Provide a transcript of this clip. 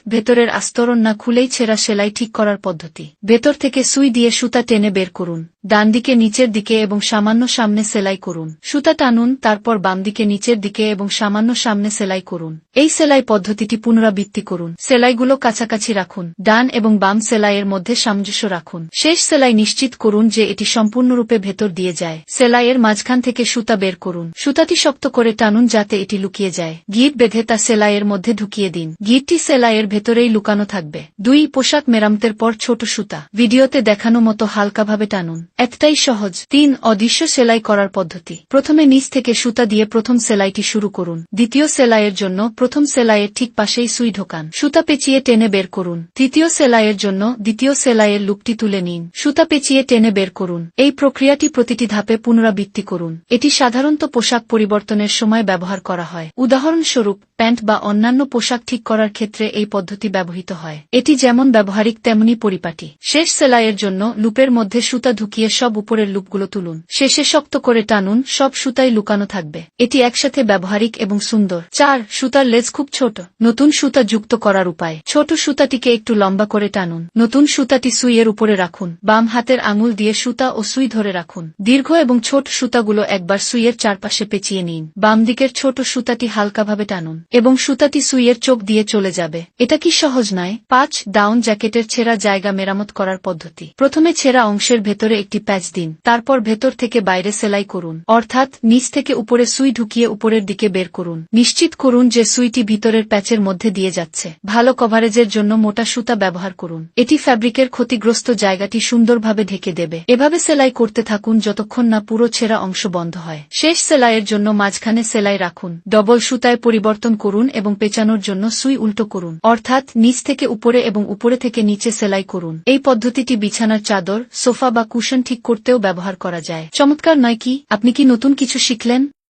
ভেতরের আস্তরণ না খুলেই ছেঁড়া সেলাই ঠিক করার পদ্ধতি। ভেতর থেকে সুই দিয়ে সুতা টেনে বের করুন। ডান দিকে নিচের দিকে এবং সামান্য সামনে সেলাই করুন। সুতা টানুন, তারপর বাম দিকে নিচের দিকে এবং সামান্য সামনে সেলাই করুন। এই সেলাই পদ্ধতিটি পুনরাবৃত্তি করুন। সেলাইগুলো কাছাকাছি রাখুন। ডান এবং বাম সেলাইয়ের মধ্যে সামঞ্জস্য রাখুন। শেষ সেলাই নিশ্চিত করুন যে এটি সম্পূর্ণরূপে ভেতর দিয়ে যায়। সেলাইয়ের মাঝখান থেকে সুতা বের করুন। সুতাটি শক্ত করে টানুন যাতে এটি লুকিয়ে যায়। গিঁট বেঁধে তা সেলাইয়ের মধ্যে ঢুকিয়ে দিন। গিঁটটি সেলাইয়ের ভেতরেই লুকানো থাকবে। পোশাক মেরামতের পর ছোট সুতা ভিডিওতে দেখানো মতো হালকাভাবে টানুন। একটাই সহজ। অদৃশ্য সেলাই করার পদ্ধতি। প্রথমে নিচ থেকে সুতা দিয়ে প্রথম সেলাইটি শুরু করুন। দ্বিতীয় সেলাইয়ের জন্য প্রথম সেলাইয়ের ঠিক পাশেই সুই ঢোকান। সুতা পেঁচিয়ে টেনে বের করুন। তৃতীয় সেলাইয়ের জন্য দ্বিতীয় সেলাইয়ের লুপটি তুলে নিন। সুতা পেঁচিয়ে টেনে বের করুন। এই প্রক্রিয়াটি প্রতিটি ধাপে পুনরাবৃত্তি করুন। এটি সাধারণত পোশাক পরিবর্তনের সময় ব্যবহার করা হয়। উদাহরণস্বরূপ প্যান্ট বা অন্যান্য পোশাক ঠিক করার ক্ষেত্রে এই পদ্ধতি ব্যবহৃত হয়। এটি যেমন ব্যবহারিক তেমনি পরিপাটি। শেষ সেলাইয়ের জন্য লুপের মধ্যে সুতা ঢুকিয়ে সব উপরের লুপগুলো তুলুন। শেষে শক্ত করে টানুন, সব সুতাই লুকানো থাকবে। এটি একসাথে ব্যবহারিক এবং সুন্দর। সুতার লেজ খুব ছোট। নতুন সুতা যুক্ত করার উপায়। ছোট সুতাটিকে একটু লম্বা করে টানুন। নতুন সুতাটি সুইয়ের উপরে রাখুন। বাম হাতের আঙুল দিয়ে সুতা ও সুই ধরে রাখুন। দীর্ঘ এবং ছোট সুতাগুলো একবার সুইয়ের চারপাশে পেঁচিয়ে নিন। বাম দিকের ছোট সুতাটি হালকাভাবে টানুন এবং সুতাটি সুইয়ের চোখ দিয়ে চলে যাবে। এটা কি সহজ নয়? ডাউন জ্যাকেটের ছেঁড়া জায়গা মেরামত করার পদ্ধতি। প্রথমে ছেঁড়া অংশের ভেতরে একটি প্যাচ দিন। তারপর ভেতর থেকে বাইরে সেলাই করুন, অর্থাৎ নিচ থেকে উপরে সুই ঢুকিয়ে উপরের দিকে বের করুন। নিশ্চিত করুন যে সুইটি ভিতরের প্যাচের মধ্যে দিয়ে যাচ্ছে। ভালো কভারেজের জন্য মোটা সুতা ব্যবহার করুন। এটি ফ্যাব্রিকের ক্ষতিগ্রস্ত জায়গাটি সুন্দরভাবে ঢেকে দেবে। এভাবে সেলাই করতে থাকুন যতক্ষণ না পুরো ছেঁড়া অংশ বন্ধ হয়। শেষ সেলাইয়ের জন্য মাঝখানে সেলাই রাখুন। ডবল সুতায় পরিবর্তন করুন এবং পেঁচানোর জন্য সুই উল্টো করুন, অর্থাৎ নিচ থেকে উপরে এবং উপরে থেকে নিচে সেলাই করুন। এই পদ্ধতিটি বিছানার চাদর, সোফা বা কুশন ঠিক করতেও ব্যবহার করা যায়। চমৎকার নয় কি? আপনি কি নতুন কিছু শিখলেন?